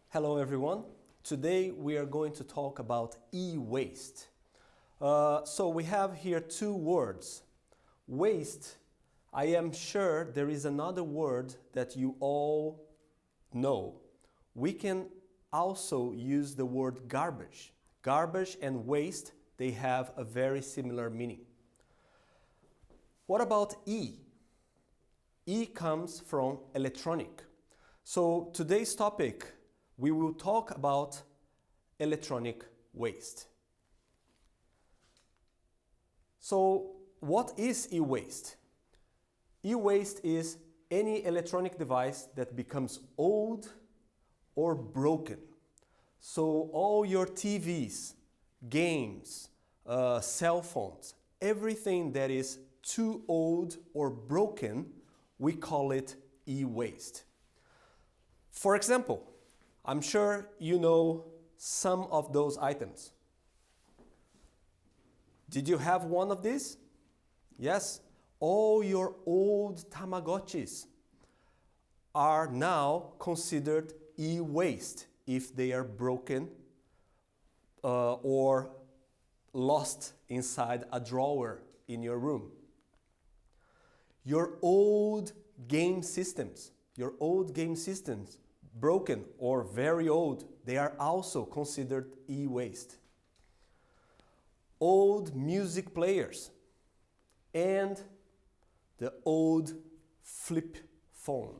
Hello everyone. Today we are going to talk about e-waste. So we have here two words. Waste, I am sure there is another word that you all know. We can also use the word garbage. Garbage and waste, they have a very similar meaning. What about E? E comes from electronic. So today's topic, we will talk about electronic waste. So what is e-waste? E-waste is any electronic device that becomes old or broken. So all your TVs, games, cell phones, everything that is too old or broken, we call it e-waste. For example, I'm sure you know some of those items. Did you have one of these? Yes, all your old Tamagotchis are now considered e-waste if they are broken or lost inside a drawer in your room. Your old game systems, broken or very old, they are also considered e-waste. Old music players and the old flip phone.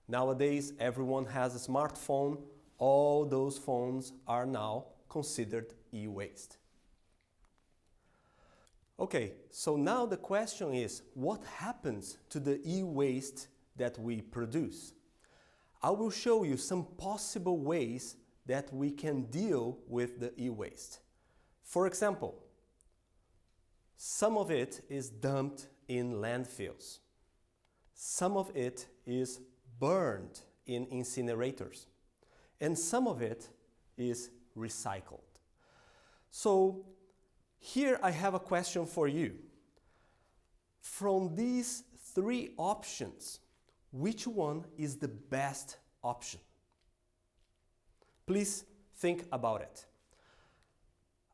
Nowadays, everyone has a smartphone. All those phones are now considered e-waste. Okay, so now the question is, what happens to the e-waste that we produce? I will show you some possible ways that we can deal with the e-waste. For example, some of it is dumped in landfills. Some of it is burned in incinerators. And some of it is recycled. So here I have a question for you. From these three options, which one is the best option? Please think about it.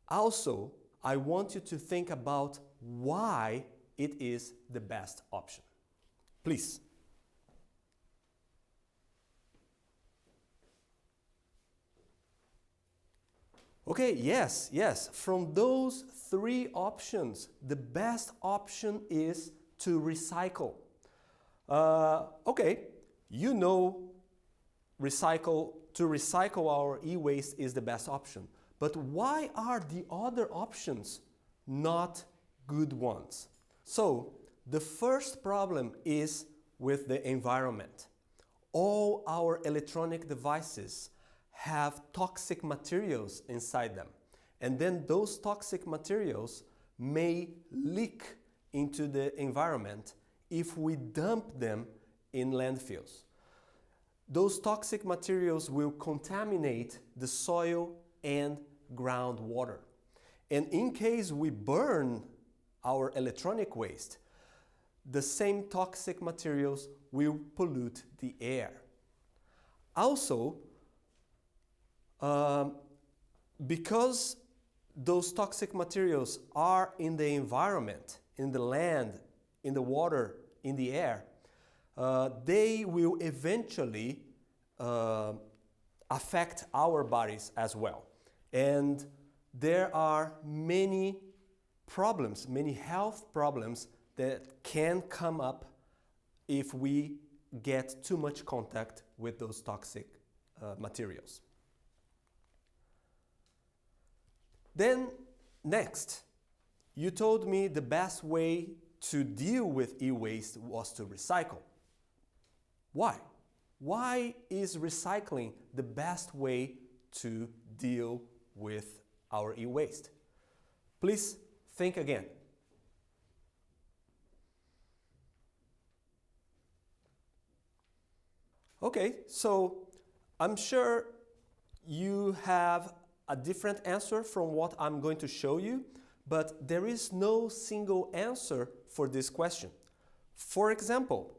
Also, I want you to think about why it is the best option. Please. Okay, yes. From those three options, the best option is to recycle. Okay, you know to recycle our e-waste is the best option. But why are the other options not good ones? So, the first problem is with the environment. All our electronic devices have toxic materials inside them. And then those toxic materials may leak into the environment if we dump them in landfills. Those toxic materials will contaminate the soil and groundwater. And in case we burn our electronic waste, the same toxic materials will pollute the air. Also, because those toxic materials are in the environment, in the land, in the water, in the air, they will eventually affect our bodies as well. And there are many problems, many health problems that can come up if we get too much contact with those toxic materials. Then next, you told me the best way to deal with e-waste was to recycle. Why? Why is recycling the best way to deal with our e-waste? Please think again. Okay, so I'm sure you have a different answer from what I'm going to show you, but there is no single answer for this question. For example,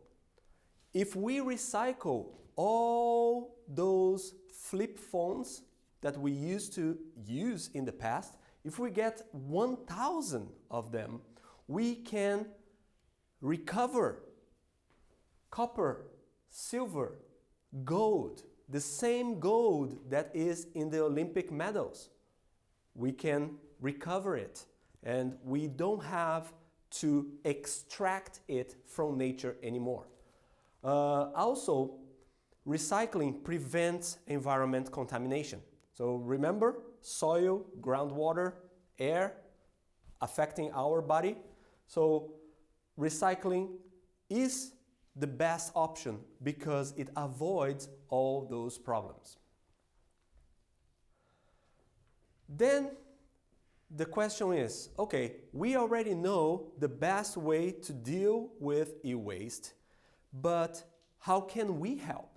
if we recycle all those flip phones that we used to use in the past, if we get 1,000 of them, we can recover copper, silver, gold, the same gold that is in the Olympic medals. We can recover it, and we don't have to extract it from nature anymore. Also, recycling prevents environment contamination. So remember, soil, groundwater, air affecting our body. So recycling is the best option because it avoids all those problems. Then the question is, okay, we already know the best way to deal with e-waste, but how can we help?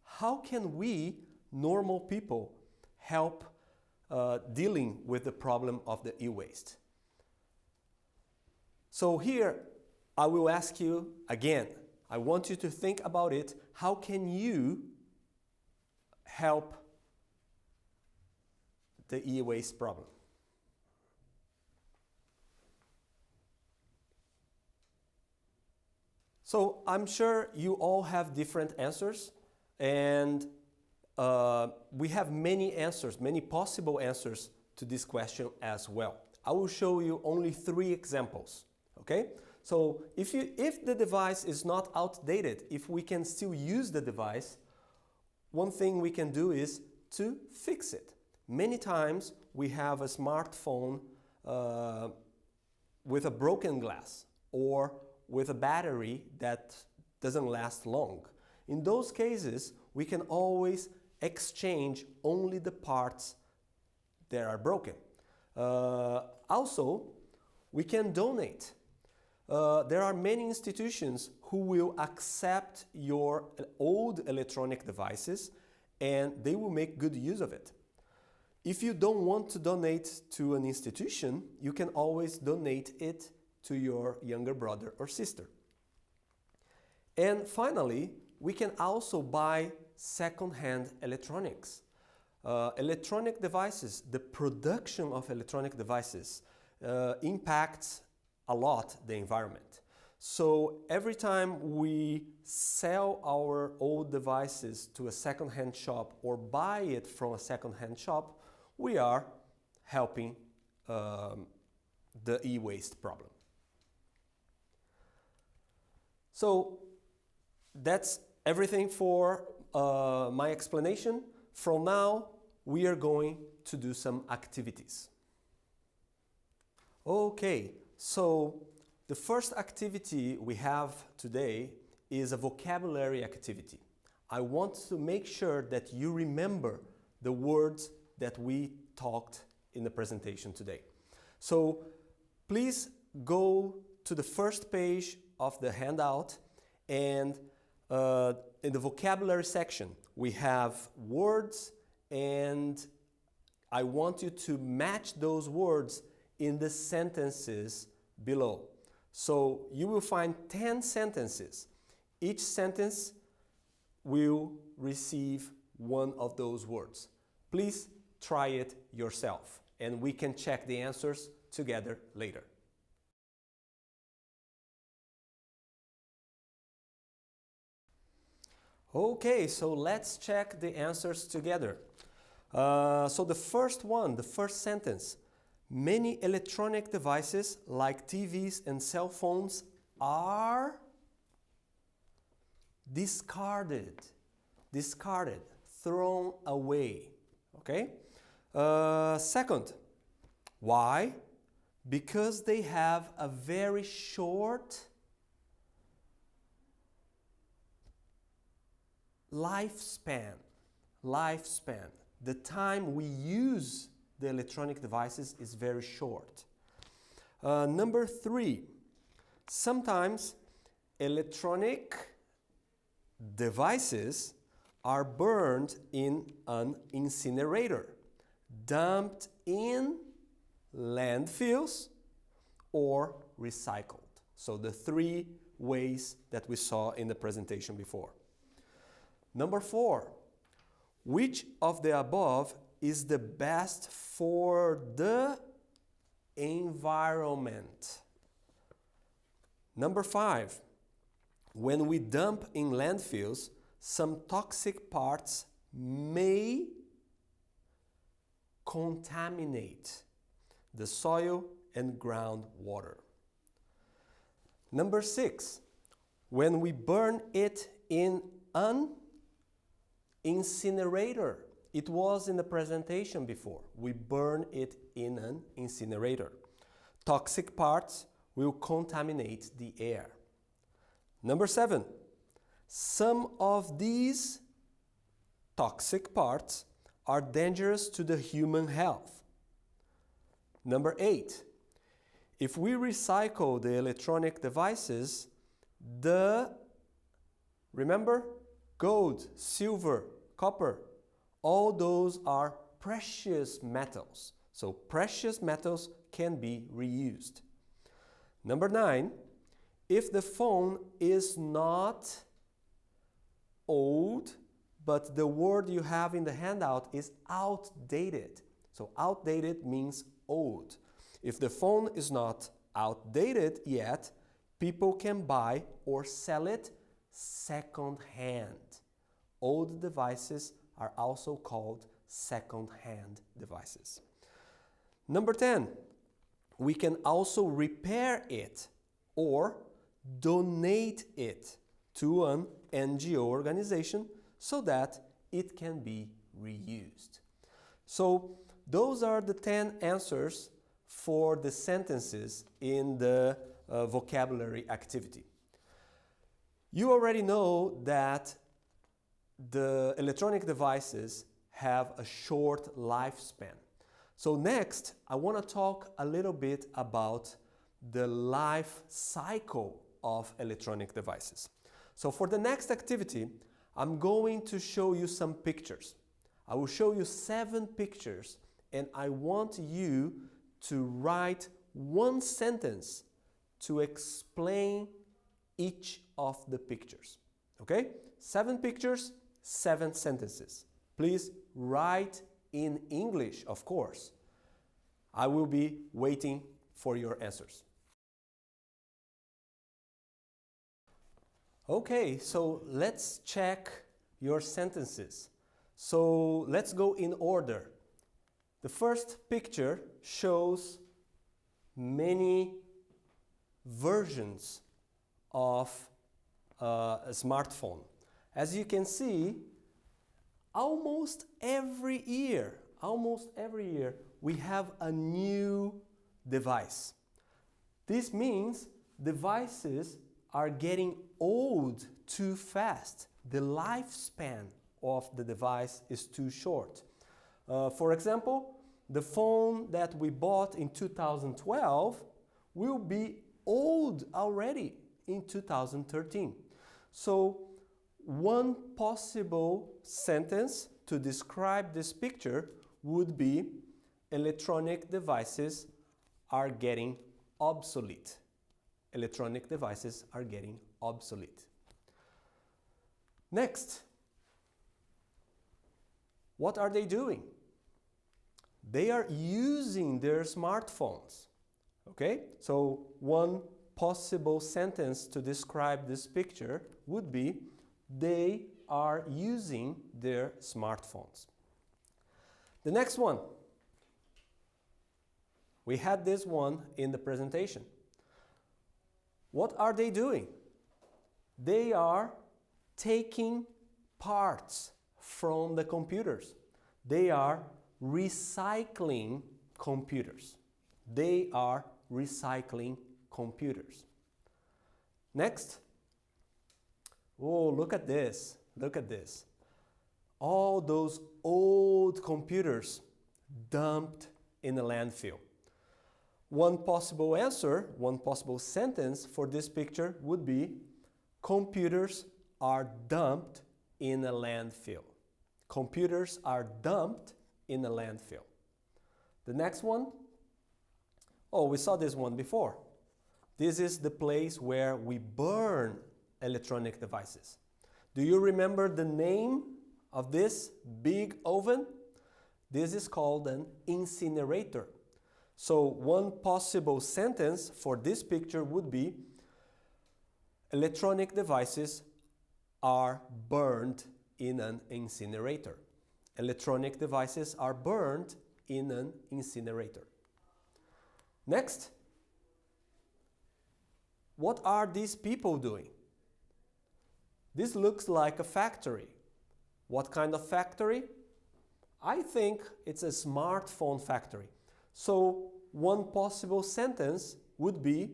How can we, normal people, help dealing with the problem of the e-waste? So here, I will ask you again, I want you to think about it. How can you help the e-waste problem? So I'm sure you all have different answers, and we have many answers, many possible answers to this question as well. I will show you only 3 examples, okay? So if the device is not outdated, if we can still use the device, one thing we can do is to fix it. Many times we have a smartphone with a broken glass or with a battery that doesn't last long. In those cases, we can always exchange only the parts that are broken. Also, we can donate. There are many institutions who will accept your old electronic devices and they will make good use of it. If you don't want to donate to an institution, you can always donate it to your younger brother or sister. And finally, we can also buy second-hand electronics. Electronic devices, the production of electronic devices impacts a lot the environment. So every time we sell our old devices to a second-hand shop or buy it from a second-hand shop, we are helping the e-waste problem. So that's everything for my explanation. From now, we are going to do some activities. Okay, so the first activity we have today is a vocabulary activity. I want to make sure that you remember the words that we talked in the presentation today. So please go to the first page of the handout, and in the vocabulary section we have words, and I want you to match those words in the sentences below. So you will find 10 sentences. Each sentence will receive one of those words. Please try it yourself, and we can check the answers together later. Okay, so let's check the answers together. So the first one, the first sentence, many electronic devices like TVs and cell phones are discarded, thrown away, okay? Second, why? Because they have a very short lifespan. The time we use the electronic devices is very short. Number 3, sometimes electronic devices are burned in an incinerator, dumped in landfills, or recycled. So the 3 ways that we saw in the presentation before. Number 4, which of the above is the best for the environment? Number 5, when we dump in landfills, some toxic parts may contaminate the soil and groundwater. Number 6, when we burn it in an incinerator. It was in the presentation before. We burn it in an incinerator. Toxic parts will contaminate the air. Number 7, some of these toxic parts are dangerous to the human health. Number 8, if we recycle the electronic devices, remember, gold, silver, copper, all those are precious metals. So precious metals can be reused. Number 9, if the phone is not old, but the word you have in the handout is outdated. So outdated means old. If the phone is not outdated yet, people can buy or sell it second-hand. Old devices are also called second-hand devices. Number 10, we can also repair it or donate it to an NGO organization so that it can be reused. So those are the 10 answers for the sentences in the vocabulary activity. You already know that the electronic devices have a short lifespan. So next, I want to talk a little bit about the life cycle of electronic devices. So for the next activity, I'm going to show you some pictures. I will show you 7 pictures, and I want you to write one sentence to explain each of the pictures. Okay? 7 pictures, 7 sentences. Please write in English, of course. I will be waiting for your answers. Okay, so let's check your sentences. So let's go in order. The first picture shows many versions of a smartphone. As you can see, almost every year, we have a new device. This means devices are getting old too fast. The lifespan of the device is too short. For example, the phone that we bought in 2012 will be old already in 2013. So one possible sentence to describe this picture would be electronic devices are getting obsolete. Electronic devices are getting obsolete. Next, what are they doing? They are using their smartphones. Okay? So one possible sentence to describe this picture would be they are using their smartphones. The next one. We had this one in the presentation. What are they doing? They are taking parts from the computers. They are recycling computers. They are recycling computers. Next. Oh, look at this. Look at this. All those old computers dumped in a landfill. One possible answer, one possible sentence for this picture would be computers are dumped in a landfill. Computers are dumped in a landfill. The next one, oh, we saw this one before. This is the place where we burn electronic devices. Do you remember the name of this big oven? This is called an incinerator. So one possible sentence for this picture would be, electronic devices are burned in an incinerator. Electronic devices are burned in an incinerator. Next, what are these people doing? This looks like a factory. What kind of factory? I think it's a smartphone factory. So one possible sentence would be,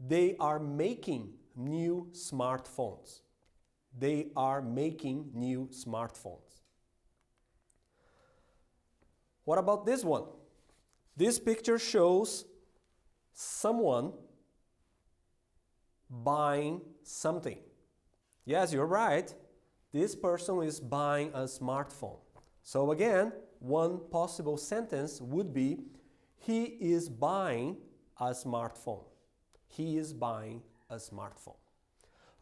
they are making new smartphones. They are making new smartphones. What about this one? This picture shows someone buying something. Yes, you're right. This person is buying a smartphone. So again, one possible sentence would be, he is buying a smartphone. He is buying a smartphone.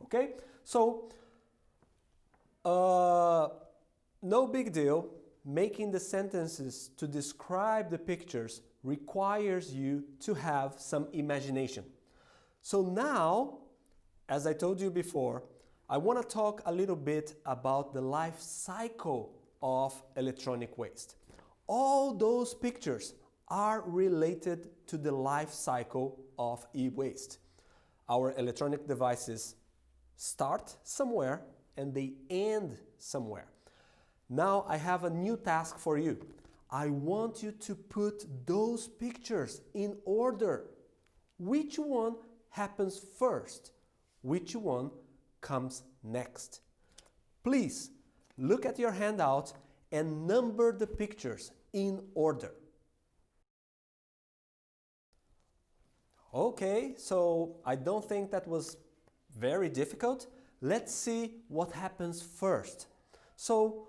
Okay? So, no big deal. Making the sentences to describe the pictures requires you to have some imagination. So now, as I told you before, I want to talk a little bit about the life cycle of electronic waste. All those pictures are related to the life cycle of e-waste. Our electronic devices start somewhere and they end somewhere. Now I have a new task for you. I want you to put those pictures in order. Which one happens first? Which one comes next? Please look at your handout and number the pictures in order. Okay, so I don't think that was very difficult. Let's see what happens first. So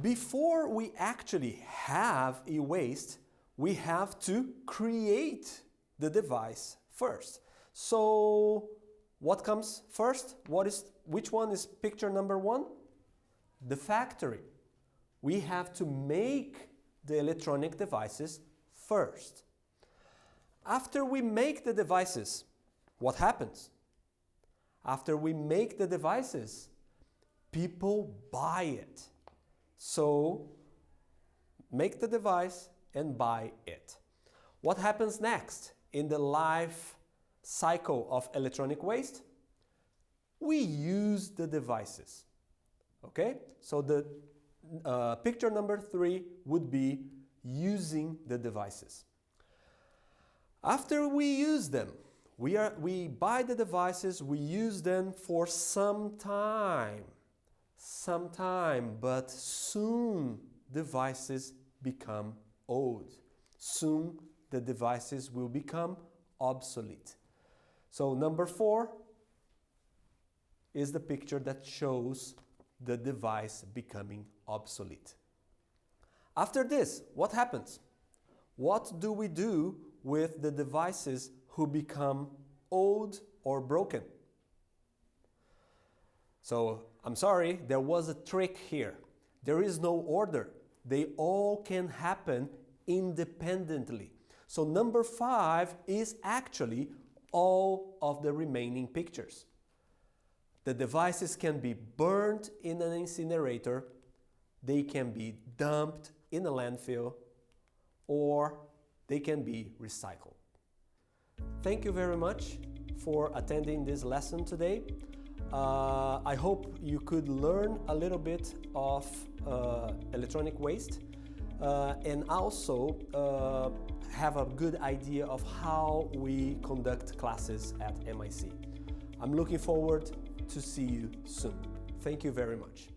before we actually have e-waste, we have to create the device first. So what comes first? Which one is picture number one? The factory. We have to make the electronic devices first. After we make the devices, what happens? After we make the devices, people buy it. So make the device and buy it. What happens next in the life cycle of electronic waste? We use the devices. Okay? So the picture number 3 would be using the devices. After we use them, we buy the devices, we use them for some time, but soon devices become old. Soon the devices will become obsolete. So number 4 is the picture that shows the device becoming obsolete. After this, what happens? What do we do with the devices who become old or broken? So, I'm sorry, there was a trick here. There is no order. They all can happen independently. So number 5 is actually all of the remaining pictures. The devices can be burned in an incinerator, they can be dumped in a landfill, or they can be recycled. Thank you very much for attending this lesson today. I hope you could learn a little bit of electronic waste and also have a good idea of how we conduct classes at MIC. I'm looking forward to see you soon. Thank you very much.